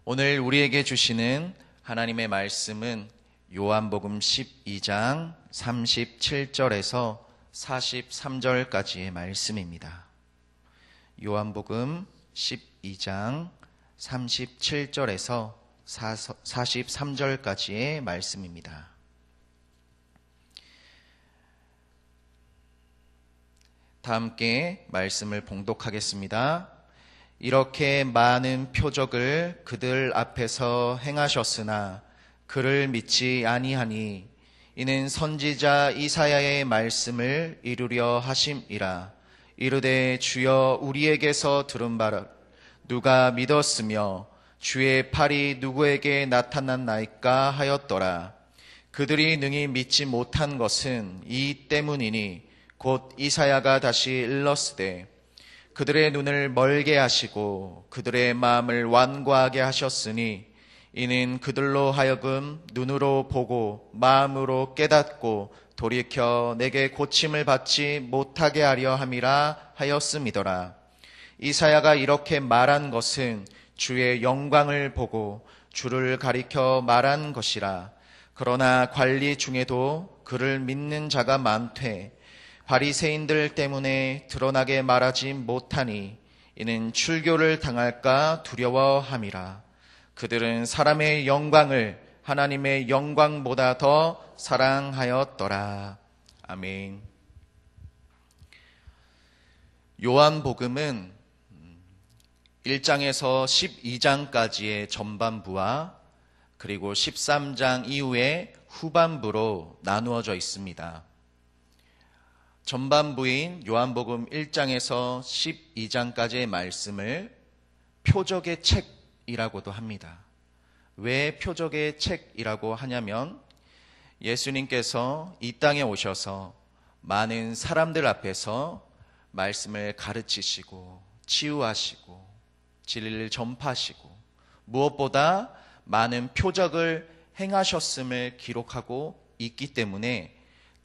오늘 우리에게 주시는 하나님의 말씀은 요한복음 12장 37절에서 43절까지의 말씀입니다. 요한복음 12장 37절에서 43절까지의 말씀입니다. 다 함께 말씀을 봉독하겠습니다. 이렇게 많은 표적을 그들 앞에서 행하셨으나 그를 믿지 아니하니 이는 선지자 이사야의 말씀을 이루려 하심이라. 이르되 주여 우리에게서 들은 바를 누가 믿었으며 주의 팔이 누구에게 나타났나이까 하였더라. 그들이 능히 믿지 못한 것은 이 때문이니 곧 이사야가 다시 일렀으되 그들의 눈을 멀게 하시고 그들의 마음을 완고하게 하셨으니 이는 그들로 하여금 눈으로 보고 마음으로 깨닫고 돌이켜 내게 고침을 받지 못하게 하려 함이라 하였음이더라. 이사야가 이렇게 말한 것은 주의 영광을 보고 주를 가리켜 말한 것이라. 그러나 관리 중에도 그를 믿는 자가 많되 바리새인들 때문에 드러나게 말하지 못하니 이는 출교를 당할까 두려워함이라. 그들은 사람의 영광을 하나님의 영광보다 더 사랑하였더라. 아멘. 요한복음은 1장에서 12장까지의 전반부와 그리고 13장 이후의 후반부로 나누어져 있습니다. 전반부인 요한복음 1장에서 12장까지의 말씀을 표적의 책이라고도 합니다. 왜 표적의 책이라고 하냐면 예수님께서 이 땅에 오셔서 많은 사람들 앞에서 말씀을 가르치시고 치유하시고 진리를 전파하시고 무엇보다 많은 표적을 행하셨음을 기록하고 있기 때문에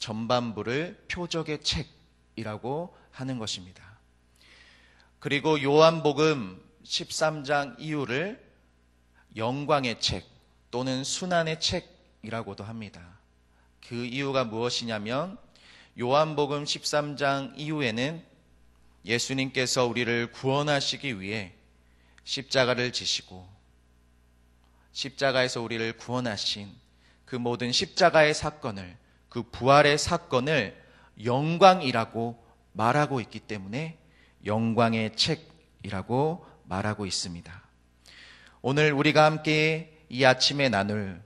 전반부를 표적의 책이라고 하는 것입니다. 그리고 요한복음 13장 이후를 영광의 책 또는 순환의 책이라고도 합니다. 그 이유가 무엇이냐면 요한복음 13장 이후에는 예수님께서 우리를 구원하시기 위해 십자가를 지시고 십자가에서 우리를 구원하신 그 모든 십자가의 사건을 그 부활의 사건을 영광이라고 말하고 있기 때문에 영광의 책이라고 말하고 있습니다. 오늘 우리가 함께 이 아침에 나눌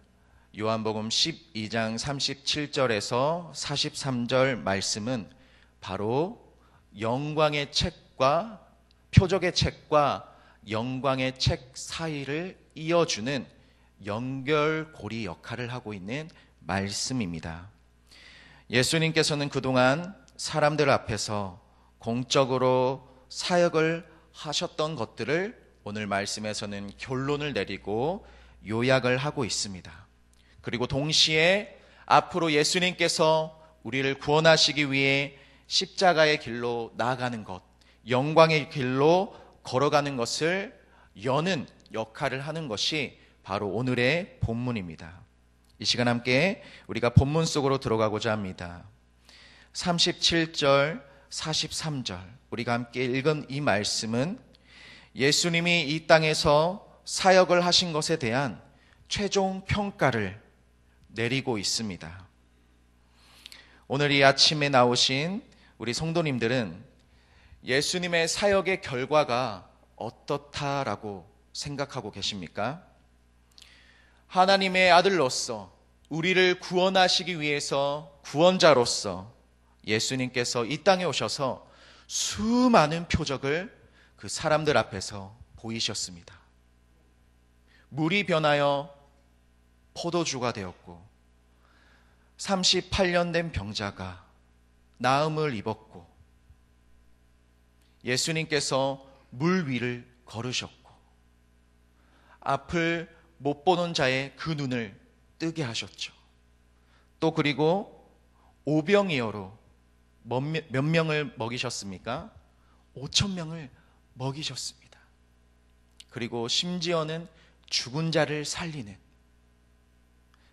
요한복음 12장 37절에서 43절 말씀은 바로 영광의 책과 표적의 책과 영광의 책 사이를 이어주는 연결고리 역할을 하고 있는 말씀입니다. 예수님께서는 그동안 사람들 앞에서 공적으로 사역을 하셨던 것들을 오늘 말씀에서는 결론을 내리고 요약을 하고 있습니다. 그리고 동시에 앞으로 예수님께서 우리를 구원하시기 위해 십자가의 길로 나아가는 것, 영광의 길로 걸어가는 것을 여는 역할을 하는 것이 바로 오늘의 본문입니다. 이 시간 함께 우리가 본문 속으로 들어가고자 합니다. 37절, 43절 우리가 함께 읽은 이 말씀은 예수님이 이 땅에서 사역을 하신 것에 대한 최종 평가를 내리고 있습니다. 오늘 이 아침에 나오신 우리 성도님들은 예수님의 사역의 결과가 어떻다라고 생각하고 계십니까? 하나님의 아들로서 우리를 구원하시기 위해서 구원자로서 예수님께서 이 땅에 오셔서 수많은 표적을 그 사람들 앞에서 보이셨습니다. 물이 변하여 포도주가 되었고 38년 된 병자가 나음을 입었고 예수님께서 물 위를 걸으셨고 앞을 못 보는 자의 그 눈을 뜨게 하셨죠. 또 그리고 오병이어로 몇 명을 먹이셨습니까? 5,000명을 먹이셨습니다. 그리고 심지어는 죽은 자를 살리는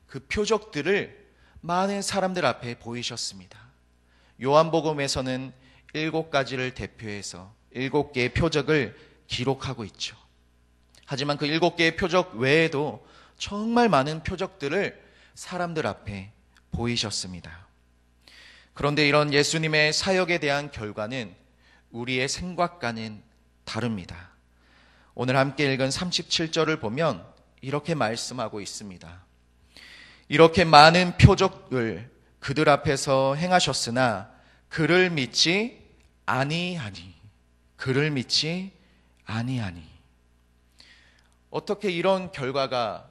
그 표적들을 많은 사람들 앞에 보이셨습니다. 요한복음에서는 7가지를 대표해서 7개의 표적을 기록하고 있죠. 하지만 그 7개의 표적 외에도 정말 많은 표적들을 사람들 앞에 보이셨습니다. 그런데 이런 예수님의 사역에 대한 결과는 우리의 생각과는 다릅니다. 오늘 함께 읽은 37절을 보면 이렇게 말씀하고 있습니다. 이렇게 많은 표적을 그들 앞에서 행하셨으나 그를 믿지 아니하니. 그를 믿지 아니하니. 어떻게 이런 결과가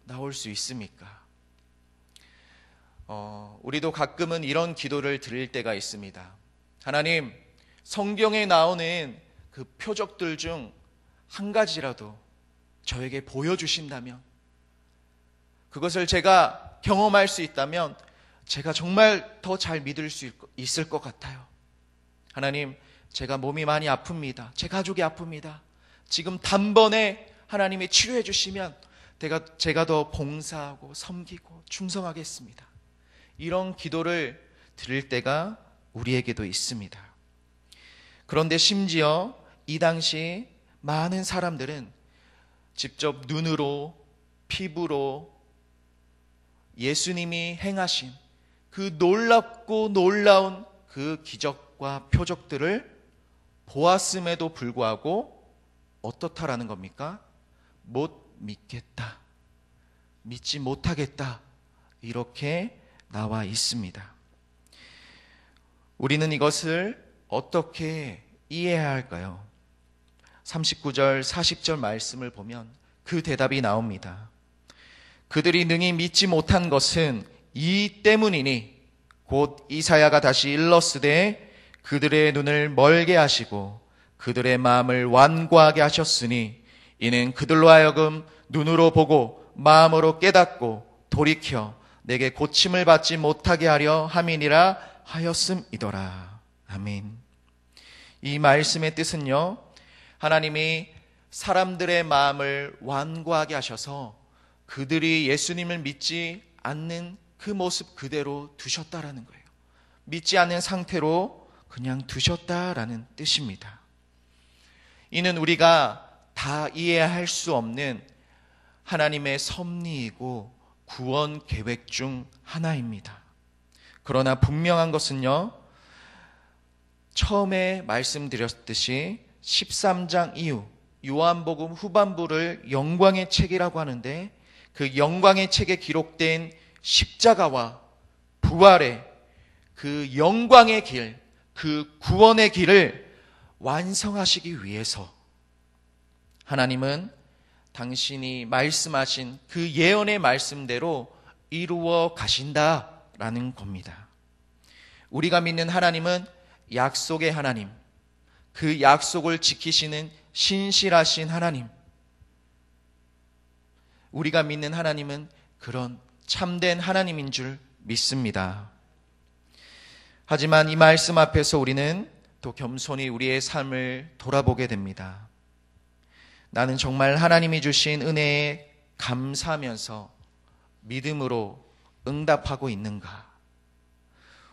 나올 수 있습니까? 우리도 가끔은 이런 기도를 드릴 때가 있습니다. 하나님, 성경에 나오는 그 표적들 중 한 가지라도 저에게 보여주신다면, 그것을 제가 경험할 수 있다면 제가 정말 더 잘 믿을 수 있을 것 같아요. 하나님, 제가 몸이 많이 아픕니다. 제 가족이 아픕니다. 지금 단번에 하나님이 치료해 주시면 제가 더 봉사하고 섬기고 충성하겠습니다. 이런 기도를 드릴 때가 우리에게도 있습니다. 그런데 심지어 이 당시 많은 사람들은 직접 눈으로, 피부로 예수님이 행하신 그 놀랍고 놀라운 그 기적과 표적들을 보았음에도 불구하고 어떻다라는 겁니까? 못 믿겠다, 믿지 못하겠다, 이렇게 나와 있습니다. 우리는 이것을 어떻게 이해해야 할까요? 39절, 40절 말씀을 보면 그 대답이 나옵니다. 그들이 능히 믿지 못한 것은 이 때문이니 곧 이사야가 다시 일렀으되 그들의 눈을 멀게 하시고 그들의 마음을 완고하게 하셨으니 이는 그들로 하여금 눈으로 보고 마음으로 깨닫고 돌이켜 내게 고침을 받지 못하게 하려 함이니라 하였음이더라. 아멘. 이 말씀의 뜻은요, 하나님이 사람들의 마음을 완고하게 하셔서 그들이 예수님을 믿지 않는 그 모습 그대로 두셨다라는 거예요. 믿지 않는 상태로 그냥 두셨다라는 뜻입니다. 이는 우리가 다 이해할 수 없는 하나님의 섭리이고 구원 계획 중 하나입니다. 그러나 분명한 것은요, 처음에 말씀드렸듯이 13장 이후 요한복음 후반부를 영광의 책이라고 하는데, 그 영광의 책에 기록된 십자가와 부활의 그 영광의 길, 그 구원의 길을 완성하시기 위해서 하나님은 당신이 말씀하신 그 예언의 말씀대로 이루어 가신다라는 겁니다. 우리가 믿는 하나님은 약속의 하나님, 그 약속을 지키시는 신실하신 하나님, 우리가 믿는 하나님은 그런 참된 하나님인 줄 믿습니다. 하지만 이 말씀 앞에서 우리는 또 겸손히 우리의 삶을 돌아보게 됩니다. 나는 정말 하나님이 주신 은혜에 감사하면서 믿음으로 응답하고 있는가?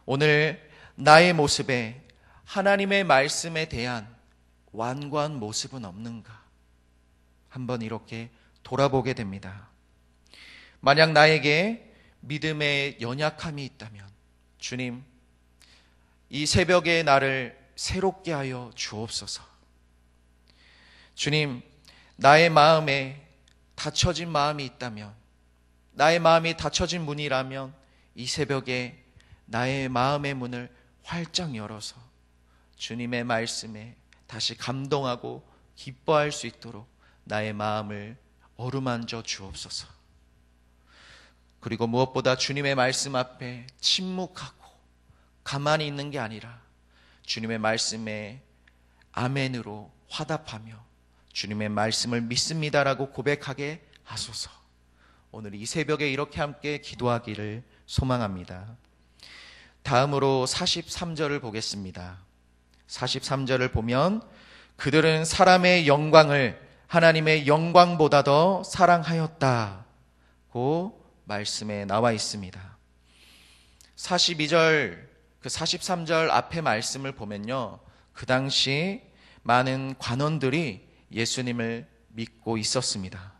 오늘 나의 모습에 하나님의 말씀에 대한 완고한 모습은 없는가? 한번 이렇게 돌아보게 됩니다. 만약 나에게 믿음의 연약함이 있다면, 주님, 이 새벽에 나를 새롭게 하여 주옵소서. 주님, 나의 마음에 닫혀진 마음이 있다면, 나의 마음이 닫혀진 문이라면 이 새벽에 나의 마음의 문을 활짝 열어서 주님의 말씀에 다시 감동하고 기뻐할 수 있도록 나의 마음을 어루만져 주옵소서. 그리고 무엇보다 주님의 말씀 앞에 침묵하고 가만히 있는 게 아니라 주님의 말씀에 아멘으로 화답하며 주님의 말씀을 믿습니다라고 고백하게 하소서. 오늘 이 새벽에 이렇게 함께 기도하기를 소망합니다. 다음으로 43절을 보겠습니다. 43절을 보면 그들은 사람의 영광을 하나님의 영광보다 더 사랑하였다고 말씀에 나와 있습니다. 42절, 43절 앞에 말씀을 보면요, 그 당시 많은 관원들이 예수님을 믿고 있었습니다.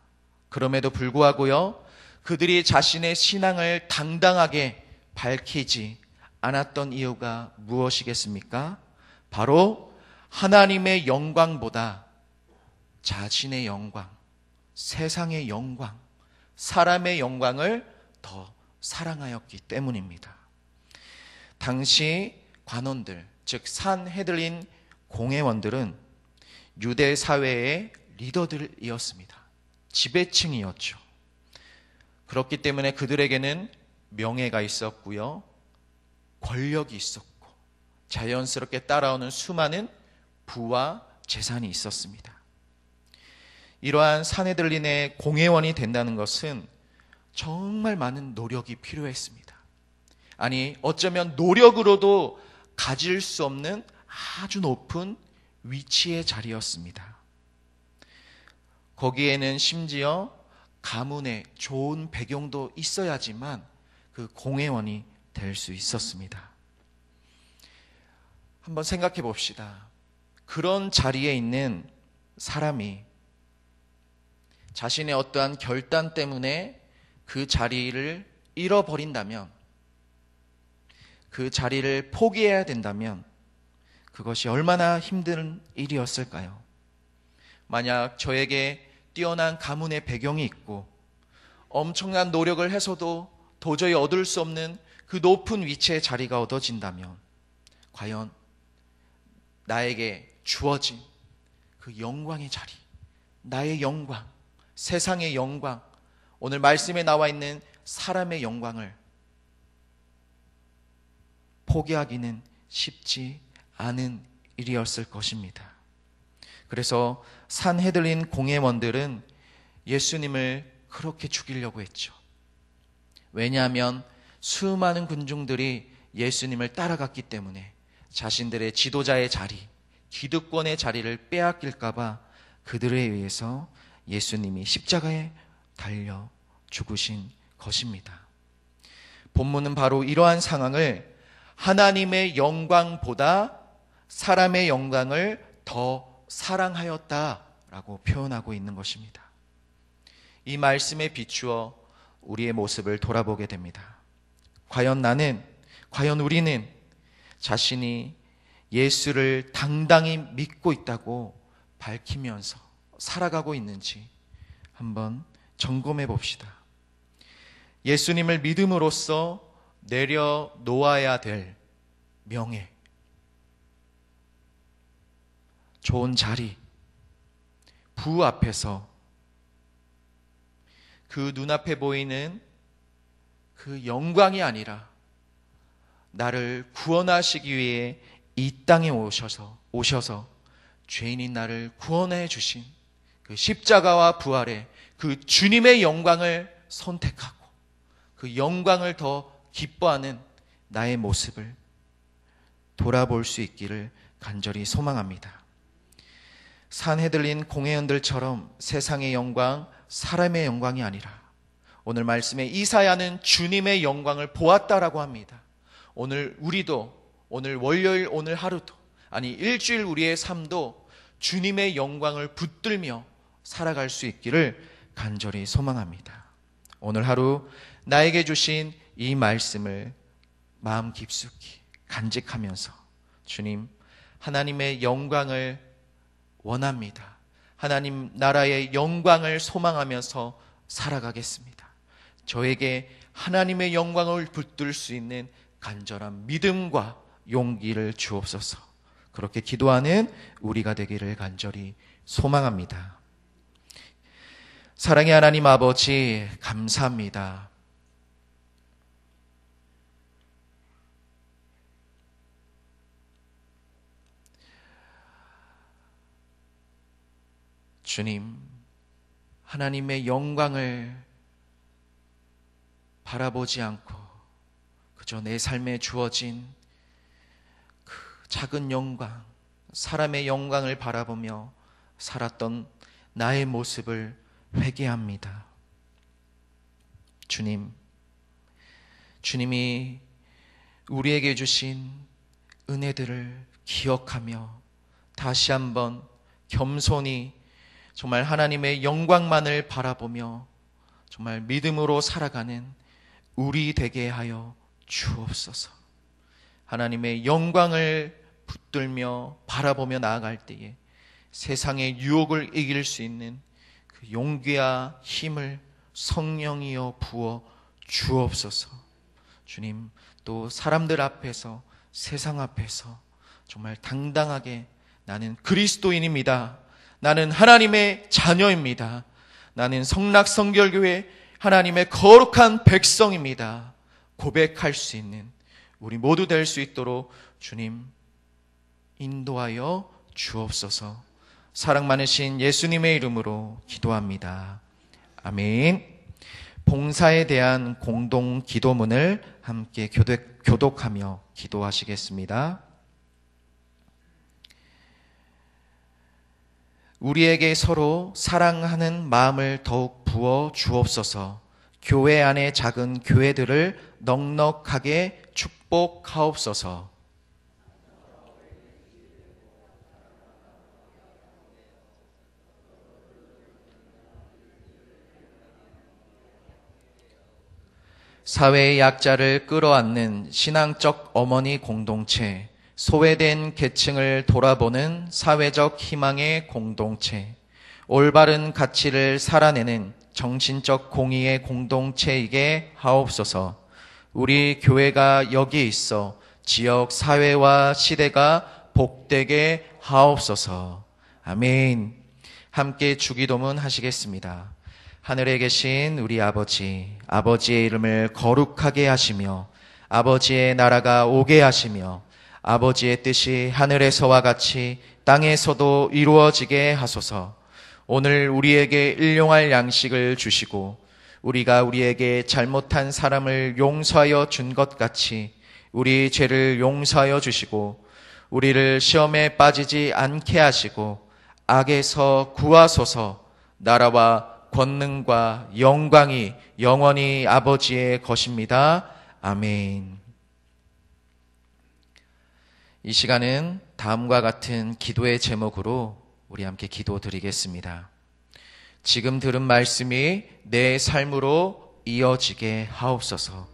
그럼에도 불구하고요, 그들이 자신의 신앙을 당당하게 밝히지 않았던 이유가 무엇이겠습니까? 바로 하나님의 영광보다 자신의 영광, 세상의 영광, 사람의 영광을 더 사랑하였기 때문입니다. 당시 관원들, 즉 산헤들린 공회원들은 유대 사회의 리더들이었습니다. 지배층이었죠. 그렇기 때문에 그들에게는 명예가 있었고요, 권력이 있었고, 자연스럽게 따라오는 수많은 부와 재산이 있었습니다. 이러한 산헤들린의 공회원이 된다는 것은 정말 많은 노력이 필요했습니다. 아니, 어쩌면 노력으로도 가질 수 없는 아주 높은 위치의 자리였습니다. 거기에는 심지어 가문의 좋은 배경도 있어야지만 그 공회원이 될 수 있었습니다. 한번 생각해 봅시다. 그런 자리에 있는 사람이 자신의 어떠한 결단 때문에 그 자리를 잃어버린다면, 그 자리를 포기해야 된다면 그것이 얼마나 힘든 일이었을까요? 만약 저에게 뛰어난 가문의 배경이 있고 엄청난 노력을 해서도 도저히 얻을 수 없는 그 높은 위치의 자리가 얻어진다면, 과연 나에게 주어진 그 영광의 자리, 나의 영광, 세상의 영광, 오늘 말씀에 나와 있는 사람의 영광을 포기하기는 쉽지 않은 일이었을 것입니다. 그래서 산헤들린 공회원들은 예수님을 그렇게 죽이려고 했죠. 왜냐하면 수많은 군중들이 예수님을 따라갔기 때문에 자신들의 지도자의 자리, 기득권의 자리를 빼앗길까 봐 그들에 의해서 예수님이 십자가에 달려 죽으신 것입니다. 본문은 바로 이러한 상황을 하나님의 영광보다 사람의 영광을 더 사랑하였다라고 표현하고 있는 것입니다. 이 말씀에 비추어 우리의 모습을 돌아보게 됩니다. 과연 우리는 자신이 예수를 당당히 믿고 있다고 밝히면서 살아가고 있는지 한번 점검해 봅시다. 예수님을 믿음으로써 내려놓아야 될 명예, 좋은 자리, 부 앞에서 그 눈앞에 보이는 그 영광이 아니라 나를 구원하시기 위해 이 땅에 오셔서 죄인인 나를 구원해 주신 그 십자가와 부활의 그 주님의 영광을 선택하고 그 영광을 더 기뻐하는 나의 모습을 돌아볼 수 있기를 간절히 소망합니다. 산헤들린 공회원들처럼 세상의 영광, 사람의 영광이 아니라 오늘 말씀에 이사야는 주님의 영광을 보았다라고 합니다. 오늘 우리도, 오늘 월요일 오늘 하루도, 아니 일주일 우리의 삶도 주님의 영광을 붙들며 살아갈 수 있기를 간절히 소망합니다. 오늘 하루 나에게 주신 이 말씀을 마음 깊숙이 간직하면서 주님, 하나님의 영광을 원합니다. 하나님 나라의 영광을 소망하면서 살아가겠습니다. 저에게 하나님의 영광을 붙들 수 있는 간절한 믿음과 용기를 주옵소서. 그렇게 기도하는 우리가 되기를 간절히 소망합니다. 사랑의 하나님 아버지, 감사합니다. 주님, 하나님의 영광을 바라보지 않고 그저 내 삶에 주어진 그 작은 영광, 사람의 영광을 바라보며 살았던 나의 모습을 회개합니다. 주님이 우리에게 주신 은혜들을 기억하며 다시 한번 겸손히 정말 하나님의 영광만을 바라보며 정말 믿음으로 살아가는 우리 되게 하여 주옵소서. 하나님의 영광을 붙들며 바라보며 나아갈 때에 세상의 유혹을 이길 수 있는 그 용기와 힘을 성령이여 부어 주옵소서. 주님, 또 사람들 앞에서, 세상 앞에서 정말 당당하게 나는 그리스도인입니다, 나는 하나님의 자녀입니다, 나는 성락성결교회 하나님의 거룩한 백성입니다 고백할 수 있는 우리 모두 될 수 있도록 주님 인도하여 주옵소서. 사랑 많으신 예수님의 이름으로 기도합니다. 아멘. 봉사에 대한 공동 기도문을 함께 교독하며 기도하시겠습니다. 우리에게 서로 사랑하는 마음을 더욱 부어 주옵소서. 교회 안의 작은 교회들을 넉넉하게 축복하옵소서. 사회의 약자를 끌어안는 신앙적 어머니 공동체, 소외된 계층을 돌아보는 사회적 희망의 공동체, 올바른 가치를 살아내는 정신적 공의의 공동체이게 하옵소서. 우리 교회가 여기 있어 지역 사회와 시대가 복되게 하옵소서. 아멘. 함께 주기도문 하시겠습니다. 하늘에 계신 우리 아버지, 아버지의 이름을 거룩하게 하시며 아버지의 나라가 오게 하시며 아버지의 뜻이 하늘에서와 같이 땅에서도 이루어지게 하소서. 오늘 우리에게 일용할 양식을 주시고 우리가 우리에게 잘못한 사람을 용서하여 준 것 같이 우리 죄를 용서하여 주시고 우리를 시험에 빠지지 않게 하시고 악에서 구하소서. 나라와 권능과 영광이 영원히 아버지의 것입니다. 아멘. 이 시간은 다음과 같은 기도의 제목으로 우리 함께 기도드리겠습니다. 지금 들은 말씀이 내 삶으로 이어지게 하옵소서.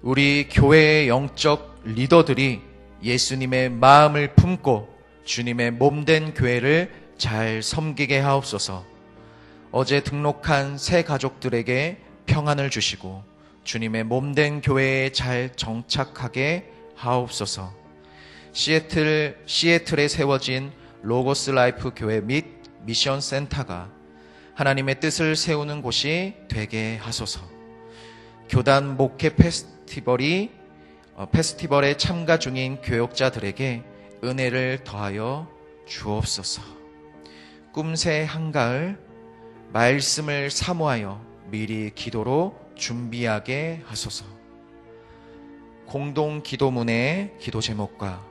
우리 교회의 영적 리더들이 예수님의 마음을 품고 주님의 몸된 교회를 잘 섬기게 하옵소서. 어제 등록한 새 가족들에게 평안을 주시고 주님의 몸된 교회에 잘 정착하게 하옵소서. 시애틀에 세워진 로고스 라이프 교회 및 미션 센터가 하나님의 뜻을 세우는 곳이 되게 하소서. 교단 목회 페스티벌에 참가 중인 교역자들에게 은혜를 더하여 주옵소서. 꿈새 한가을 말씀을 사모하여 미리 기도로 준비하게 하소서. 공동 기도문의 기도 제목과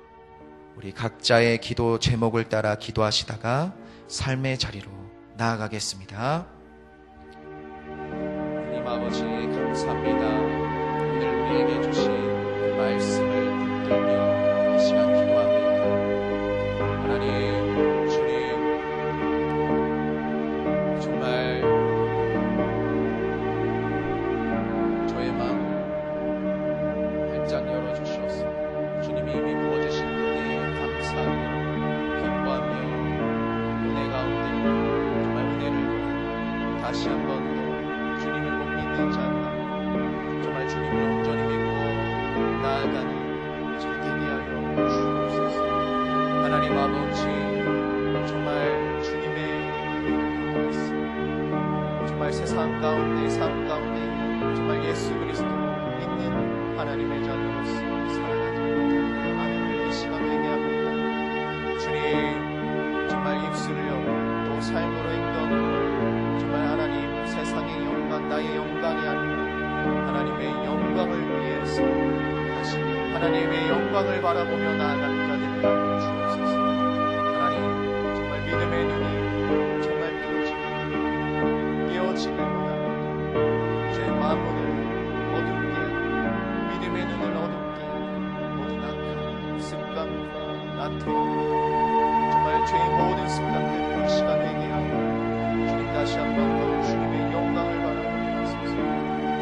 우리 각자의 기도 제목을 따라 기도하시다가 삶의 자리로 나아가겠습니다. 하나님 아버지 감사합니다. 오늘 우리에게 주신 그 말씀을 붙들며 이 시간 기도합니다. 하나님, 주님, 정말 저의 마음 활짝 열어주시옵소서. 주님이 이미 부어주신 은혜에 감사하며 기뻐하며 은혜 가운데 정말 은혜를 다시 한 번 더 주님을 못 믿는 자가 정말 주님을 온전히 믿고 나아가는 자 되게 하여 주옵소서. 하나님 아버지, 정말 주님의 말씀, 정말 세상 가운데 삶 가운데 정말 예수 그리스도 믿는 하나님의 자녀로서 살아가지 못하는 하나님을 이 시간 회개합니다. 주님, 정말 입술을 열고 또 삶으로 행동으로 정말 하나님 세상의 영광, 나의 영광이 아니라 하나님의 영광을 위해서 다시 하나님의 영광을 바라보며 나아가는 자들을 주옵소서. 하나님, 정말 믿음의 눈이 정말 무너지길 원합니다. 제 마음문을 어둡게 하고 믿음의 눈을 어둡게 하고 모든 악한 습관과 나태함 정말 죄의 모든 습관들을 이 시간 회개하고 주님 다시 한번 더 주님의 영광을 바라보게 하소서.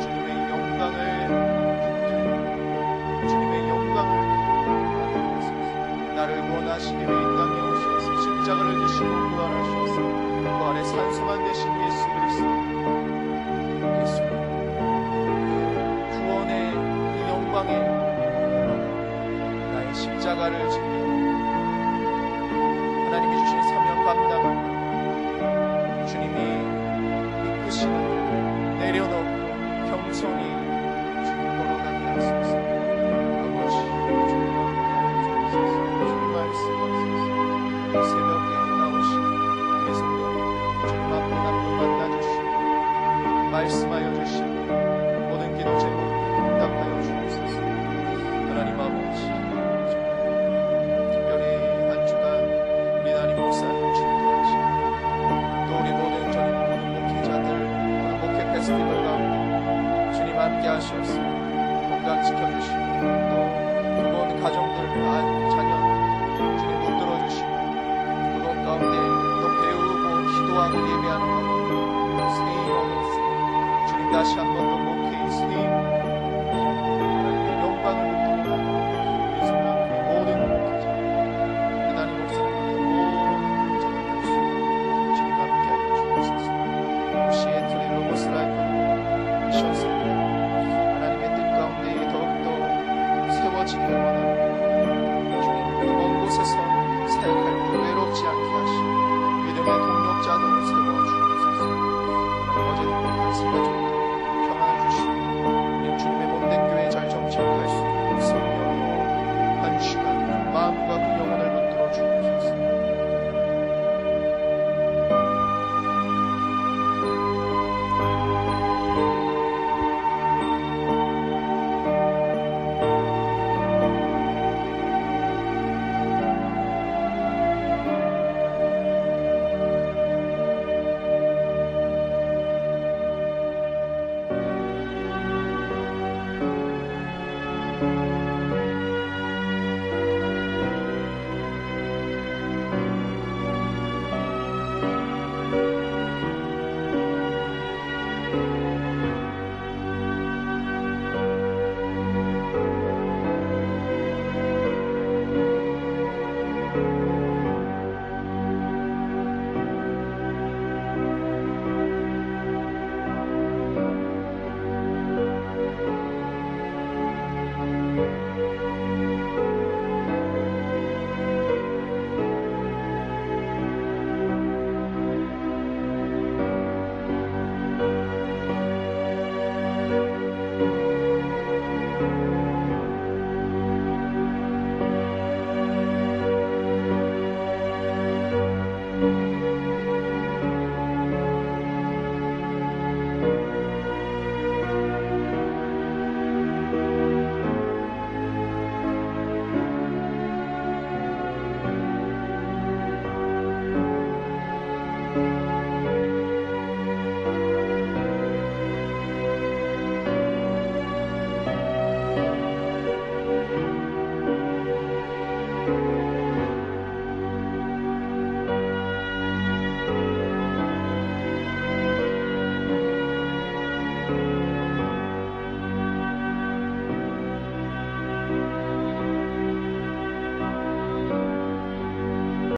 주님의 영광을 붙들고 주님의 영광을 바라보게 하소서. 나를 원하시기 위해 이 땅에 오셔서 십자가를 지시고 부활하셔서 부활의 산소만 되신 예수 그리스도, 구원의 이 영광에 나의 십자가를 지고 하나님이 주신 사명 감당하고 주님이 이끄시는 내려놓고 겸손히 주님 걸어가게 하소서. 아버지 주님 함께 하소서. 주님 말씀하소서. 이 새벽에 나오신 우리 성도 주님 앞에 한번 만나주시고 말씀하여 주시고 모든 기도 제목 응답하여 주옵소서. 하나님 아버지 특별히 한 주간 우리 나님 목사님 중도하시고 또 우리 모든 목회자들 목회 페스티벌 가운데 주님 함께 하셔서 건강 지켜주시고 또 그곳 가정들 자녀 주님 붙들어 주시고 그곳 가운데 또 배우고 기도하고 예배하는 가운데 새 힘을 얻었으니 주님 다시 한번